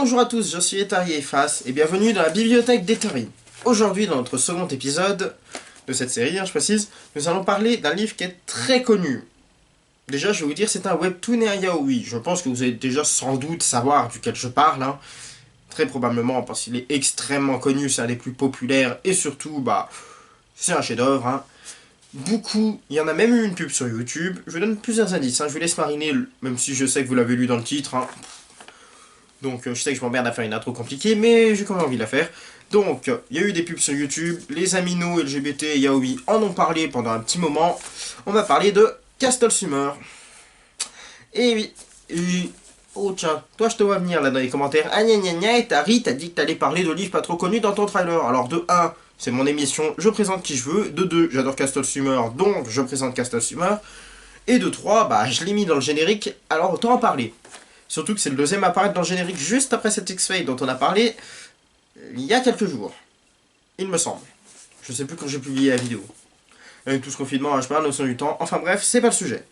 Bonjour à tous, je suis Etari Efas et bienvenue dans la bibliothèque d'Etari. Aujourd'hui, dans notre second épisode de cette série, je précise, nous allons parler d'un livre qui est très connu. Déjà, je vais vous dire, c'est un webtoon et un yaoi. Je pense que vous allez déjà sans doute savoir duquel je parle. Très probablement, parce qu'il est extrêmement connu, c'est un des plus populaires et surtout, c'est un chef-d'œuvre. Beaucoup, il y en a même eu une pub sur YouTube. Je vous donne plusieurs indices, je vous laisse mariner, même si je sais que vous l'avez lu dans le titre. Donc je sais que je m'emmerde à faire une intro compliquée, mais j'ai quand même envie de la faire. Donc, il y a eu des pubs sur YouTube, les aminos LGBT et yaoi en ont parlé pendant un petit moment. On va parler de Castle Summer. Et oui, oh tiens, toi je te vois venir là dans les commentaires. Ah gna gna gna, et Tari t'as dit que t'allais parler de livres pas trop connus dans ton trailer. Alors de 1, c'est mon émission, je présente qui je veux. De 2, j'adore Castle Summer, donc je présente Castle Summer. Et de 3, je l'ai mis dans le générique, alors autant en parler. Surtout que c'est le deuxième à apparaître dans le générique juste après cet X-Fade dont on a parlé il y a quelques jours. Il me semble. Je sais plus quand j'ai publié la vidéo. Avec tout ce confinement, je parle, notion du temps. Enfin bref, c'est pas le sujet.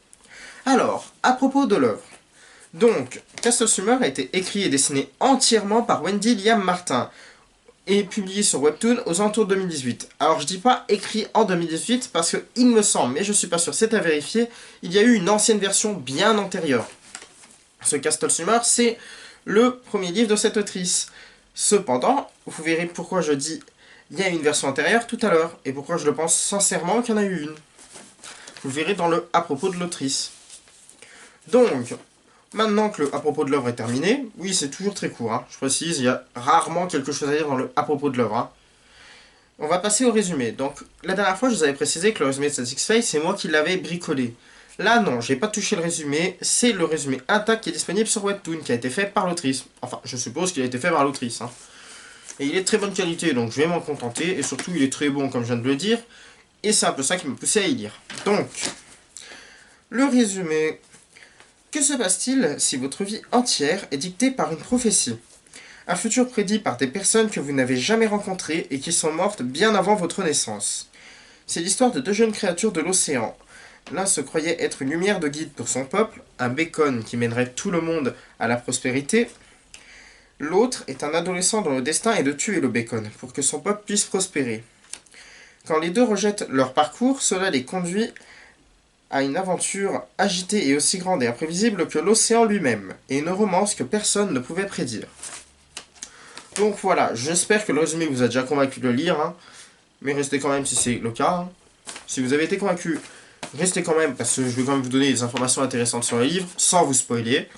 Alors, à propos de l'œuvre. Donc, Castle Summer a été écrit et dessiné entièrement par Wendy Liam Martin et publié sur Webtoon aux alentours de 2018. Alors je dis pas écrit en 2018 parce que il me semble, mais je suis pas sûr, c'est à vérifier, il y a eu une ancienne version bien antérieure. Ce Castle Summer, c'est le premier livre de cette autrice. Cependant, vous verrez pourquoi je dis il y a une version antérieure tout à l'heure, et pourquoi je le pense sincèrement qu'il y en a eu une. Vous verrez dans le à propos de l'autrice. Donc, maintenant que le à propos de l'œuvre est terminé, oui c'est toujours très court, je précise, il y a rarement quelque chose à dire dans le à propos de l'œuvre. On va passer au résumé. Donc, la dernière fois je vous avais précisé que le résumé de cette X-Fade, c'est moi qui l'avais bricolé. Là, non, j'ai pas touché le résumé, c'est le résumé intact qui est disponible sur Webtoon, qui a été fait par l'autrice. Enfin, je suppose qu'il a été fait par l'autrice. Et il est de très bonne qualité, donc je vais m'en contenter, et surtout il est très bon, comme je viens de le dire, et c'est un peu ça qui m'a poussé à y lire. Donc, le résumé. Que se passe-t-il si votre vie entière est dictée par une prophétie? Un futur prédit par des personnes que vous n'avez jamais rencontrées et qui sont mortes bien avant votre naissance. C'est l'histoire de deux jeunes créatures de l'océan. L'un se croyait être une lumière de guide pour son peuple, un bacon qui mènerait tout le monde à la prospérité. L'autre est un adolescent dont le destin est de tuer le bacon, pour que son peuple puisse prospérer. Quand les deux rejettent leur parcours, cela les conduit à une aventure agitée et aussi grande et imprévisible que l'océan lui-même, et une romance que personne ne pouvait prédire. Donc voilà, j'espère que le résumé vous a déjà convaincu de le lire, mais restez quand même si c'est le cas. Si vous avez été convaincu, restez quand même, parce que je vais quand même vous donner des informations intéressantes sur le livre, sans vous spoiler.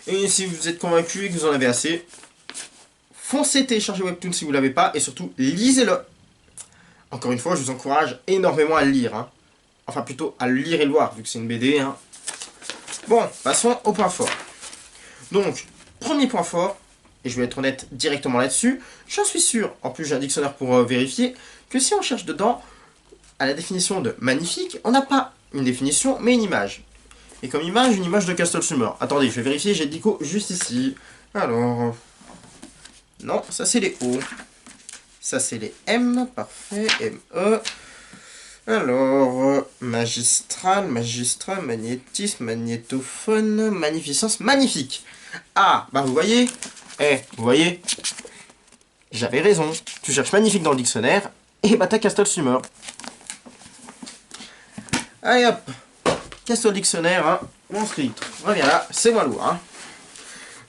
Et si vous êtes convaincu et que vous en avez assez, foncez télécharger Webtoon si vous ne l'avez pas, et surtout, lisez-le. Encore une fois, je vous encourage énormément à le lire. Enfin, plutôt à le lire et le voir, vu que c'est une BD. Bon, passons au point fort. Donc, premier point fort, et je vais être honnête directement là-dessus, j'en suis sûr, en plus j'ai un dictionnaire pour vérifier, que si on cherche dedans, à la définition de magnifique, on n'a pas une définition, mais une image. Et comme image, une image de Castle Summer. Attendez, je vais vérifier, j'ai le dico juste ici. Alors... non, ça c'est les O. Ça c'est les M, parfait, M-E. Alors, magistral, magnétisme, magnétophone, magnificence, magnifique. Ah, vous voyez, vous voyez, j'avais raison. Tu cherches magnifique dans le dictionnaire, et t'as Castle Summer. Allez hop, Castle Dictionnaire, mon script. Reviens là, c'est moins lourd.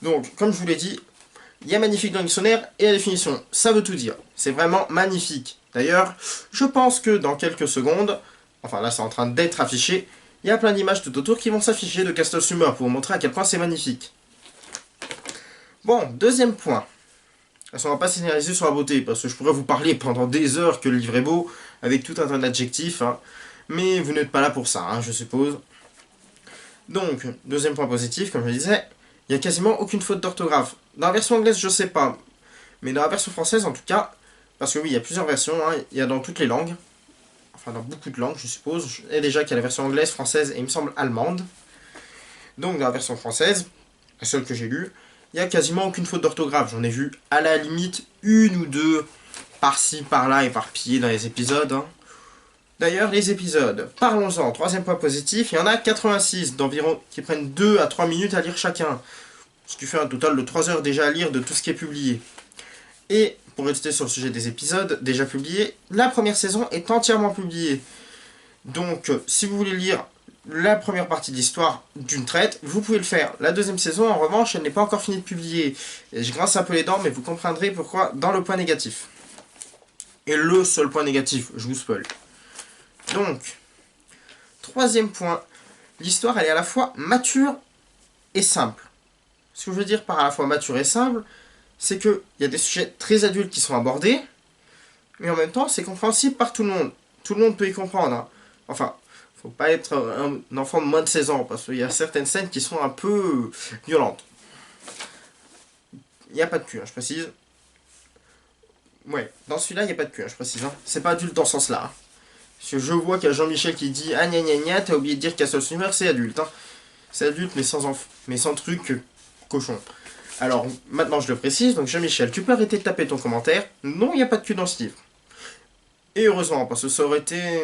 Donc, comme je vous l'ai dit, il y a magnifique dans le dictionnaire et la définition. Ça veut tout dire. C'est vraiment magnifique. D'ailleurs, je pense que dans quelques secondes, enfin là c'est en train d'être affiché, il y a plein d'images tout autour qui vont s'afficher de Castle Summer pour vous montrer à quel point c'est magnifique. Bon, deuxième point. On va pas s'énergiser sur la beauté, parce que je pourrais vous parler pendant des heures que le livre est beau, avec tout un tas d'adjectifs, hein. Mais vous n'êtes pas là pour ça, hein, je suppose. Donc, deuxième point positif, comme je disais, il n'y a quasiment aucune faute d'orthographe. Dans la version anglaise, je sais pas, mais dans la version française, en tout cas, parce que oui, il y a plusieurs versions, hein, il y a dans toutes les langues, enfin dans beaucoup de langues, je suppose, et déjà qu'il y a la version anglaise, française et il me semble allemande. Donc, dans la version française, la seule que j'ai lue, il n'y a quasiment aucune faute d'orthographe. J'en ai vu à la limite une ou deux par-ci, par-là, éparpillées dans les épisodes, hein. D'ailleurs, les épisodes, parlons-en, troisième point positif, il y en a 86 d'environ qui prennent 2 à 3 minutes à lire chacun. Ce qui fait un total de 3 heures déjà à lire de tout ce qui est publié. Et, pour rester sur le sujet des épisodes déjà publiés, la première saison est entièrement publiée. Donc, si vous voulez lire la première partie de l'histoire d'une traite, vous pouvez le faire. La deuxième saison, en revanche, elle n'est pas encore finie de publier. Et je grince un peu les dents, mais vous comprendrez pourquoi dans le point négatif. Et le seul point négatif, je vous spoil. Donc, troisième point, l'histoire elle est à la fois mature et simple. Ce que je veux dire par à la fois mature et simple, c'est qu'il y a des sujets très adultes qui sont abordés, mais en même temps c'est compréhensible par tout le monde. Tout le monde peut y comprendre, hein. Enfin, faut pas être un enfant de moins de 16 ans, parce qu'il y a certaines scènes qui sont un peu violentes. Il n'y a pas de cul, hein, je précise. Ouais, dans celui-là il n'y a pas de cul, hein, je précise, hein. C'est pas adulte dans ce sens-là, hein. Parce que je vois qu'il y a Jean-Michel qui dit ah gna gna gna, t'as oublié de dire Castle Swimmer c'est adulte, hein. C'est adulte mais sans truc cochon. Alors maintenant je le précise, donc Jean-Michel, tu peux arrêter de taper ton commentaire. Non, il n'y a pas de cul dans ce livre. Et heureusement, parce que ça aurait été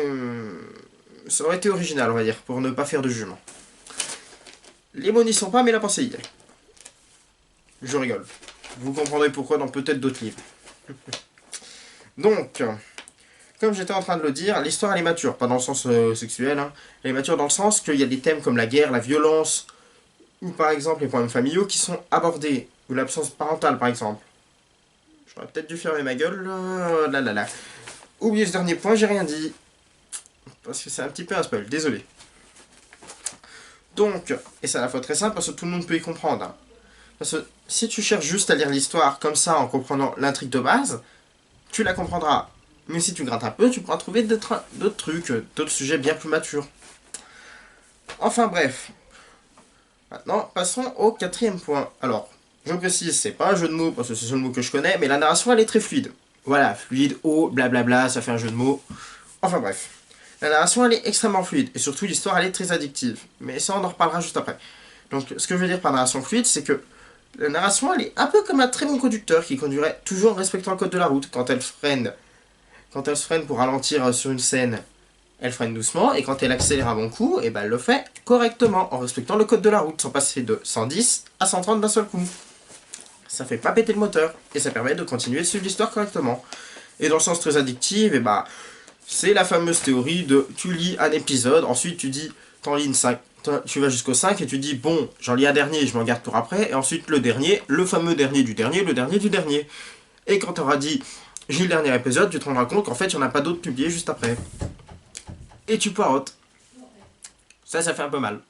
original, on va dire, pour ne pas faire de jugement. Les mots n'y sont pas, mais la pensée y est. Je rigole. Vous comprendrez pourquoi dans peut-être d'autres livres. Donc, comme j'étais en train de le dire, l'histoire elle est mature, pas dans le sens sexuel, hein. Elle est mature dans le sens qu'il y a des thèmes comme la guerre, la violence, ou par exemple les problèmes familiaux qui sont abordés, ou l'absence parentale par exemple. J'aurais peut-être dû fermer ma gueule, là. Oubliez ce dernier point, j'ai rien dit. Parce que c'est un petit peu un spoil, désolé. Donc, et c'est à la fois très simple parce que tout le monde peut y comprendre, hein. Parce que si tu cherches juste à lire l'histoire comme ça en comprenant l'intrigue de base, tu la comprendras. Mais si tu grattes un peu, tu pourras trouver d'autres trucs, d'autres sujets bien plus matures. Enfin bref. Maintenant, passons au quatrième point. Alors, je précise, c'est pas un jeu de mots, parce que c'est le seul mot que je connais, mais la narration, elle est très fluide. Voilà, fluide, blablabla, ça fait un jeu de mots. Enfin bref. La narration, elle est extrêmement fluide, et surtout, l'histoire, elle est très addictive. Mais ça, on en reparlera juste après. Donc, ce que je veux dire par narration fluide, c'est que la narration, elle est un peu comme un très bon conducteur qui conduirait toujours en respectant le code de la route. Quand elle se freine pour ralentir sur une scène, elle freine doucement, et quand elle accélère à bon coup, et ben elle le fait correctement, en respectant le code de la route, sans passer de 110 à 130 d'un seul coup. Ça fait pas péter le moteur, et ça permet de continuer de suivre l'histoire correctement. Et dans le sens très addictif, et bah, c'est la fameuse théorie de tu lis un épisode, ensuite tu dis, t'en lis une 5, tu vas jusqu'au 5 et tu dis, bon, j'en lis un dernier, je m'en garde pour après, et ensuite le dernier, le fameux dernier du dernier, le dernier du dernier. Et quand t'auras dit, j'ai le dernier épisode, tu te rendras compte qu'en fait, il n'y en a pas d'autres publiés juste après. Et tu poireautes. Ça fait un peu mal.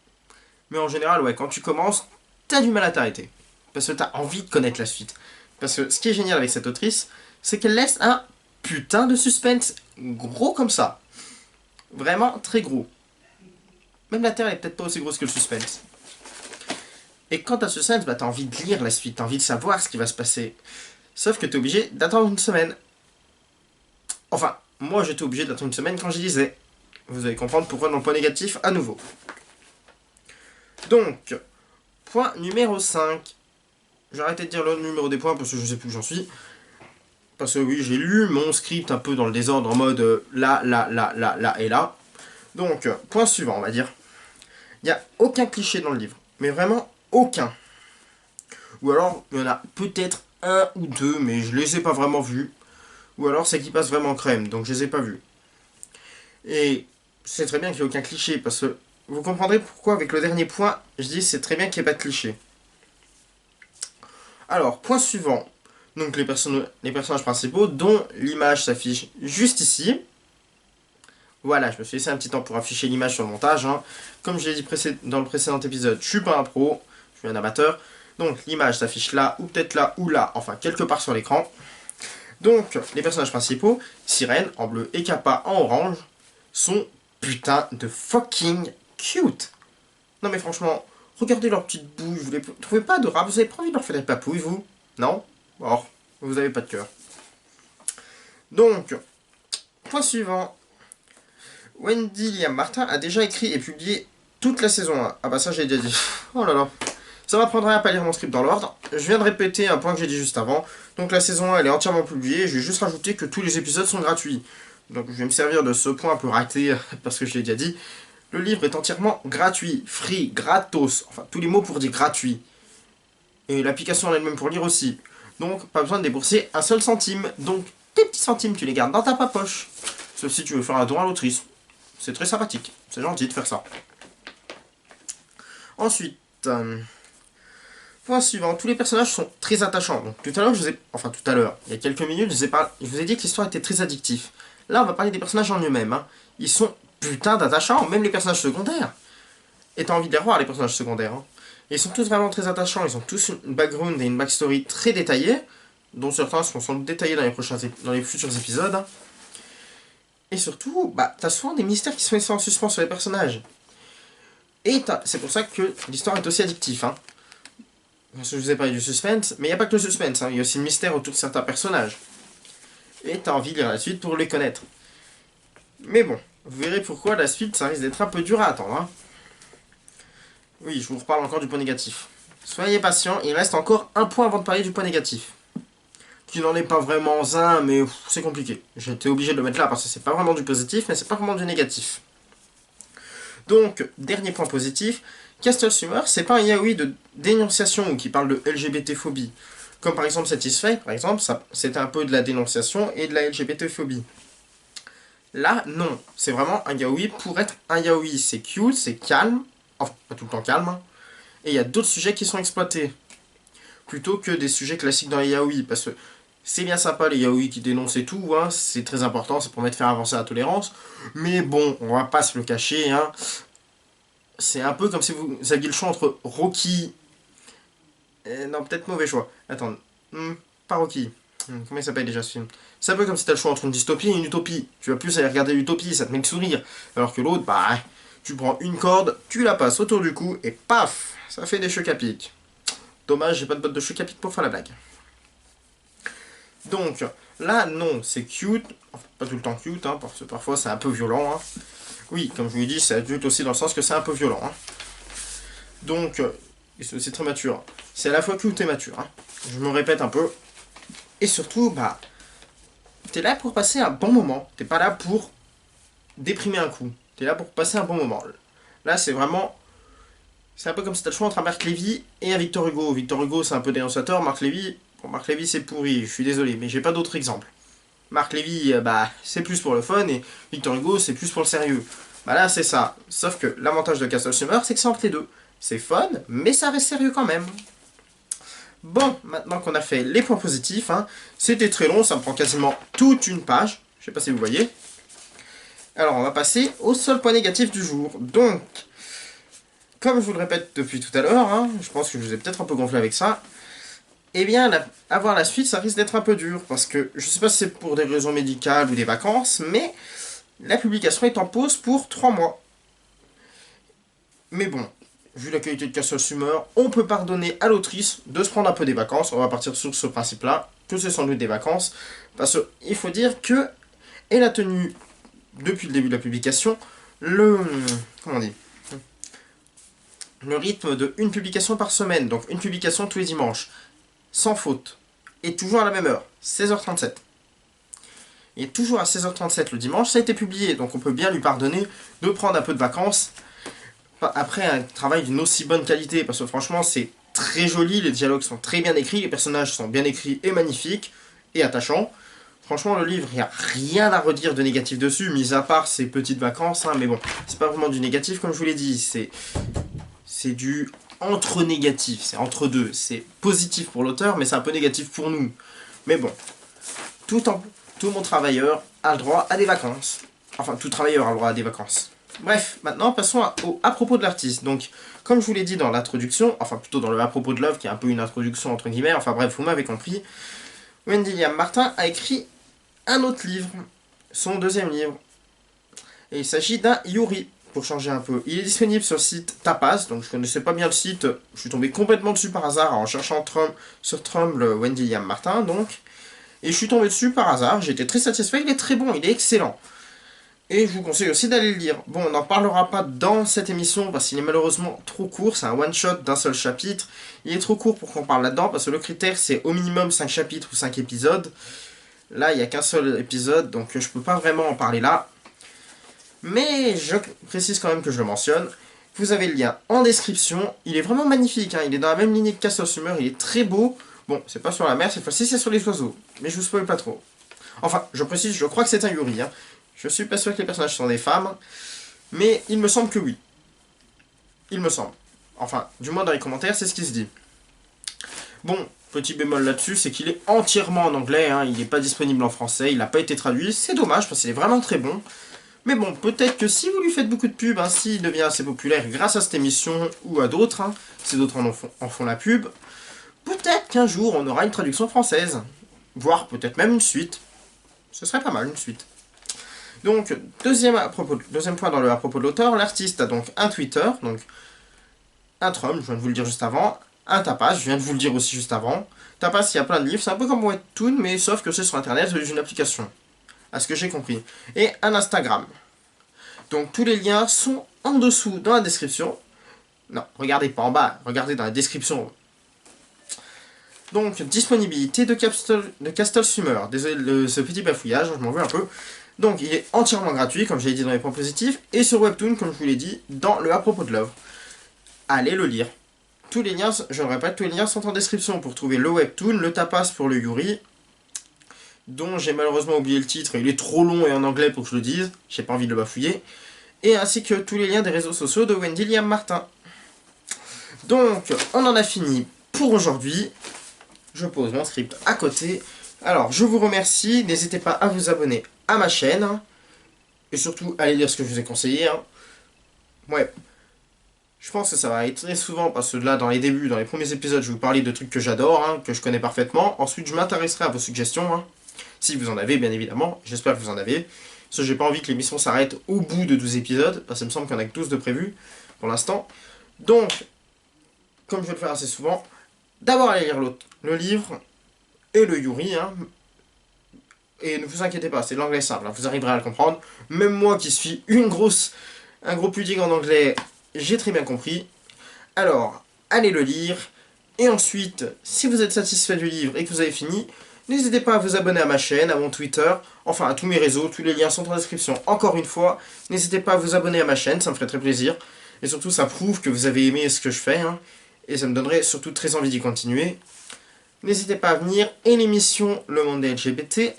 Mais en général, ouais, quand tu commences, t'as du mal à t'arrêter. Parce que t'as envie de connaître la suite. Parce que ce qui est génial avec cette autrice, c'est qu'elle laisse un putain de suspense gros comme ça. Vraiment très gros. Même la Terre est peut-être pas aussi grosse que le suspense. Et quand t'as ce suspense, bah t'as envie de lire la suite, t'as envie de savoir ce qui va se passer. Sauf que t'es obligé d'attendre une semaine. Enfin, moi j'étais obligé d'attendre une semaine quand j'y lisais. Vous allez comprendre pourquoi dans le point négatif à nouveau. Donc, point numéro 5. J'ai arrêté de dire le numéro des points parce que je sais plus où j'en suis. Parce que oui, j'ai lu mon script un peu dans le désordre en mode là et là. Donc, point suivant, on va dire. Il n'y a aucun cliché dans le livre. Mais vraiment aucun. Ou alors, il y en a peut-être un ou deux, mais je les ai pas vraiment vus. Ou alors, c'est qu'ils passent vraiment crème, donc je les ai pas vus. Et c'est très bien qu'il n'y ait aucun cliché, parce que vous comprendrez pourquoi avec le dernier point, je dis c'est très bien qu'il n'y ait pas de cliché. Alors, point suivant. Donc les personnages principaux, dont l'image s'affiche juste ici. Voilà, je me suis laissé un petit temps pour afficher l'image sur le montage, hein. Comme je l'ai dit dans le précédent épisode, je suis pas un pro, je suis un amateur. Donc l'image s'affiche là, ou peut-être là, ou là, enfin quelque part sur l'écran. Donc les personnages principaux, Sirène en bleu et Kappa en orange, sont putain de fucking cute. Non mais franchement, regardez leurs petites bouilles, vous les trouvez pas adorables? Vous avez pas envie de leur faire des papouilles, vous? Non? Or, vous avez pas de cœur. Donc, point suivant. Wendy Liam Martin a déjà écrit et publié toute la saison 1. Ah bah ça j'ai déjà dit. Oh là là. Ça m'apprendrait à pas lire mon script dans l'ordre. Je viens de répéter un point que j'ai dit juste avant. Donc la saison 1 elle est entièrement publiée. Je vais juste rajouter que tous les épisodes sont gratuits. Donc je vais me servir de ce point un peu raté parce que je l'ai déjà dit. Le livre est entièrement gratuit, free, gratos. Enfin tous les mots pour dire gratuit. Et l'application en elle-même pour lire aussi. Donc pas besoin de débourser un seul centime. Donc tes petits centimes tu les gardes dans ta poche. Sauf si tu veux faire un don à l'autrice. C'est très sympathique. C'est gentil de faire ça. Ensuite, point suivant. Tous les personnages sont très attachants. Donc, tout à l'heure, il y a quelques minutes, je vous ai dit que l'histoire était très addictive. Là, on va parler des personnages en eux-mêmes. Hein. Ils sont putain d'attachants, même les personnages secondaires. Et t'as envie de les revoir, les personnages secondaires. Hein. Et ils sont tous vraiment très attachants. Ils ont tous une background et une backstory très détaillée, dont certains seront sans doute détaillés dans les futurs épisodes. Hein. Et surtout, t'as souvent des mystères qui sont laissés en suspens sur les personnages. Et c'est pour ça que l'histoire est aussi addictive. Hein. Parce que je vous ai parlé du suspense, mais il n'y a pas que le suspense, hein. Il y a aussi le mystère autour de certains personnages. Et t'as envie de lire la suite pour les connaître. Mais bon, vous verrez pourquoi la suite, ça risque d'être un peu dur à attendre. Hein. Oui, je vous reparle encore du point négatif. Soyez patient, il reste encore un point avant de parler du point négatif. Qui n'en est pas vraiment un, mais c'est compliqué. J'ai été obligé de le mettre là parce que c'est pas vraiment du positif, mais c'est pas vraiment du négatif. Donc, dernier point positif, Castle Summer, c'est pas un yaoi de dénonciation ou qui parle de LGBT-phobie. Comme par exemple Satisfait, par exemple, c'était un peu de la dénonciation et de la LGBT-phobie. Là, non. C'est vraiment un yaoi pour être un yaoi. C'est cute, c'est calme, enfin, pas tout le temps calme, hein. Et il y a d'autres sujets qui sont exploités. Plutôt que des sujets classiques dans les yaoi, parce que c'est bien sympa les yaoi qui dénoncent et tout, hein, c'est très important, ça permet de faire avancer la tolérance, mais bon, on va pas se le cacher, hein, c'est un peu comme si vous aviez le choix entre Rocky... non, peut-être mauvais choix, attends, pas Rocky, comment il s'appelle déjà ce film? C'est un peu comme si t'as le choix entre une dystopie et une utopie, tu vas plus aller regarder l'utopie, ça te met le sourire, alors que l'autre, tu prends une corde, tu la passes autour du cou, et paf, ça fait des chocs à pic. Dommage, j'ai pas de botte de choc à pic pour faire la blague. Donc, là, non, c'est cute. Enfin, pas tout le temps cute, hein, parce que parfois c'est un peu violent. Hein. Oui, comme je vous l'ai dit, c'est adulte aussi dans le sens que c'est un peu violent. Hein. Donc, c'est aussi très mature. C'est à la fois cute et mature. Hein. Je me répète un peu. Et surtout, t'es là pour passer un bon moment. T'es pas là pour déprimer un coup. T'es là pour passer un bon moment. Là, c'est vraiment... C'est un peu comme si t'as le choix entre un Marc Lévy et un Victor Hugo. Victor Hugo, c'est un peu dénonçateur. Marc Lévy... Bon, Marc Lévy c'est pourri, je suis désolé, mais j'ai pas d'autres exemples. Marc Lévy, c'est plus pour le fun, et Victor Hugo, c'est plus pour le sérieux. Là, c'est ça. Sauf que l'avantage de Castle Summer, c'est que c'est entre les deux. C'est fun, mais ça reste sérieux quand même. Bon, maintenant qu'on a fait les points positifs, hein, c'était très long, ça me prend quasiment toute une page. Je sais pas si vous voyez. Alors, on va passer au seul point négatif du jour. Donc, comme je vous le répète depuis tout à l'heure, hein, je pense que je vous ai peut-être un peu gonflé avec ça, eh bien, avoir la suite, ça risque d'être un peu dur, parce que je sais pas si c'est pour des raisons médicales ou des vacances, mais la publication est en pause pour 3 mois. Mais bon, vu la qualité de Castle Summer, on peut pardonner à l'autrice de se prendre un peu des vacances, on va partir sur ce principe-là, que c'est sans doute des vacances, parce qu'il faut dire que elle a tenu, depuis le début de la publication, comment on dit, le rythme de une publication par semaine, donc une publication tous les dimanches. Sans faute, et toujours à la même heure, 16h37. Et toujours à 16h37 le dimanche, ça a été publié, donc on peut bien lui pardonner de prendre un peu de vacances après un travail d'une aussi bonne qualité, parce que franchement c'est très joli, les dialogues sont très bien écrits, les personnages sont bien écrits et magnifiques, et attachants. Franchement le livre, il n'y a rien à redire de négatif dessus, mis à part ces petites vacances, hein, mais bon, c'est pas vraiment du négatif comme je vous l'ai dit, c'est du... entre négatif, c'est entre deux, c'est positif pour l'auteur, mais c'est un peu négatif pour nous. Mais bon, tout bon travailleur a le droit à des vacances. Enfin, tout travailleur a le droit à des vacances. Bref, maintenant passons à propos de l'artiste. Donc, comme je vous l'ai dit dans l'introduction, enfin plutôt dans le à propos de l'œuvre, qui est un peu une introduction entre guillemets, enfin bref, vous m'avez compris, Wendy Liam Martin a écrit un autre livre, son deuxième livre. Et il s'agit d'un Yuri, pour changer un peu. Il est disponible sur le site Tapas, donc je connaissais pas bien le site, je suis tombé complètement dessus par hasard en cherchant sur Tumblr Wendy Liam Martin, donc. Et je suis tombé dessus par hasard, j'étais très satisfait, il est très bon, il est excellent. Et je vous conseille aussi d'aller le lire. Bon, on n'en parlera pas dans cette émission parce qu'il est malheureusement trop court. C'est un one-shot d'un seul chapitre. Il est trop court pour qu'on parle là-dedans parce que le critère c'est au minimum 5 chapitres ou 5 épisodes. Là, il n'y a qu'un seul épisode donc je peux pas vraiment en parler là. Mais je précise quand même que je le mentionne. Vous avez le lien en description. Il est vraiment magnifique. Il est dans la même lignée que Castle Summer. Il est très beau. Bon, c'est pas sur la mer cette fois-ci, c'est sur les oiseaux. Mais je vous spoil pas trop. Enfin, je précise, je crois que c'est un Yuri. Je suis pas sûr que les personnages sont des femmes, mais il me semble que oui. Il me semble. Enfin, du moins dans les commentaires, c'est ce qui se dit. Bon, petit bémol là-dessus, c'est qu'il est entièrement en anglais, il n'est pas disponible en français, il n'a pas été traduit, c'est dommage parce qu'il est vraiment très bon. Mais bon, peut-être que si vous lui faites beaucoup de pub, s'il devient assez populaire grâce à cette émission ou à d'autres, si d'autres en font la pub, peut-être qu'un jour on aura une traduction française, voire peut-être même une suite. Ce serait pas mal, une suite. Donc, deuxième point dans le à propos de l'auteur, l'artiste a donc un Twitter, donc un Trump, je viens de vous le dire juste avant, un Tapas, je viens de vous le dire aussi juste avant. Tapas, il y a plein de livres, c'est un peu comme Webtoon, mais sauf que c'est sur internet, c'est une application, à ce que j'ai compris. Et un Instagram. Donc tous les liens sont en dessous dans la description. Non, regardez pas en bas, regardez dans la description. Donc, disponibilité de Castle Summer. Désolé de ce petit bafouillage, je m'en veux un peu. Donc, il est entièrement gratuit, comme je l'ai dit dans les points positifs, et sur Webtoon, comme je vous l'ai dit, dans le à propos de l'œuvre. Allez le lire. Tous les liens, je le répète, tous les liens sont en description pour trouver le Webtoon, le Tapas pour le Yuri, dont j'ai malheureusement oublié le titre, il est trop long et en anglais pour que je le dise, j'ai pas envie de le bafouiller, et ainsi que tous les liens des réseaux sociaux de Wendy Liam Martin. Donc, on en a fini pour aujourd'hui. Je pose mon script à côté. Alors, je vous remercie. N'hésitez pas à vous abonner à ma chaîne. Et surtout, allez lire ce que je vous ai conseillé. Ouais. Je pense que ça va être très souvent, parce que là, dans les débuts, dans les premiers épisodes, je vais vous parler de trucs que j'adore, que je connais parfaitement. Ensuite, je m'intéresserai à vos suggestions. Si vous en avez, bien évidemment. J'espère que vous en avez. Parce que j'ai pas envie que l'émission s'arrête au bout de 12 épisodes. Parce que ça me semble qu'il y en a que 12 de prévus, pour l'instant. Donc, comme je vais le faire assez souvent, d'abord allez lire le livre et le Yuri, et ne vous inquiétez pas, c'est de l'anglais simple, vous arriverez à le comprendre. Même moi qui suis un gros pudding en anglais, j'ai très bien compris. Alors, allez le lire, et ensuite, si vous êtes satisfait du livre et que vous avez fini, n'hésitez pas à vous abonner à ma chaîne, à mon Twitter, enfin à tous mes réseaux, tous les liens sont en description. Encore une fois, n'hésitez pas à vous abonner à ma chaîne, ça me ferait très plaisir. Et surtout, ça prouve que vous avez aimé ce que je fais, et ça me donnerait surtout très envie d'y continuer. N'hésitez pas à venir, et l'émission Le Monde des LGBT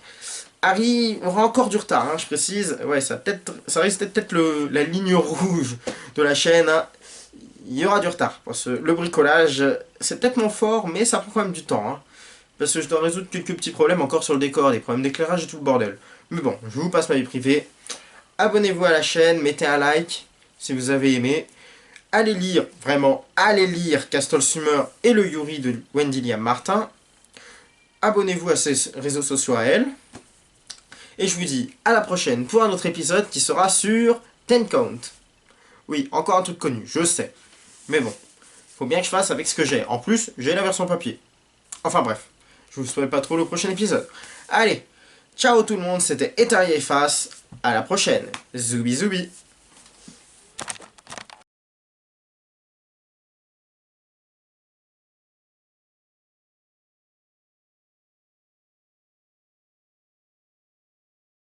aura encore du retard, je précise. Ouais, ça risque d'être peut-être la ligne rouge de la chaîne. Il y aura du retard, parce que le bricolage, c'est peut-être mon fort, mais ça prend quand même du temps. Parce que je dois résoudre quelques petits problèmes encore sur le décor, des problèmes d'éclairage et tout le bordel. Mais bon, je vous passe ma vie privée. Abonnez-vous à la chaîne, mettez un like si vous avez aimé. Allez lire, vraiment, allez lire Castle Summer et le Yuri de Wendy Liam Martin. Abonnez-vous à ses réseaux sociaux à elle. Et je vous dis à la prochaine pour un autre épisode qui sera sur Ten Count. Oui, encore un truc connu, je sais. Mais bon, faut bien que je fasse avec ce que j'ai. En plus, j'ai la version papier. Enfin bref, je vous spoil pas trop le prochain épisode. Allez, ciao tout le monde, c'était Etaria et Face. À la prochaine. Zoubi zoubi.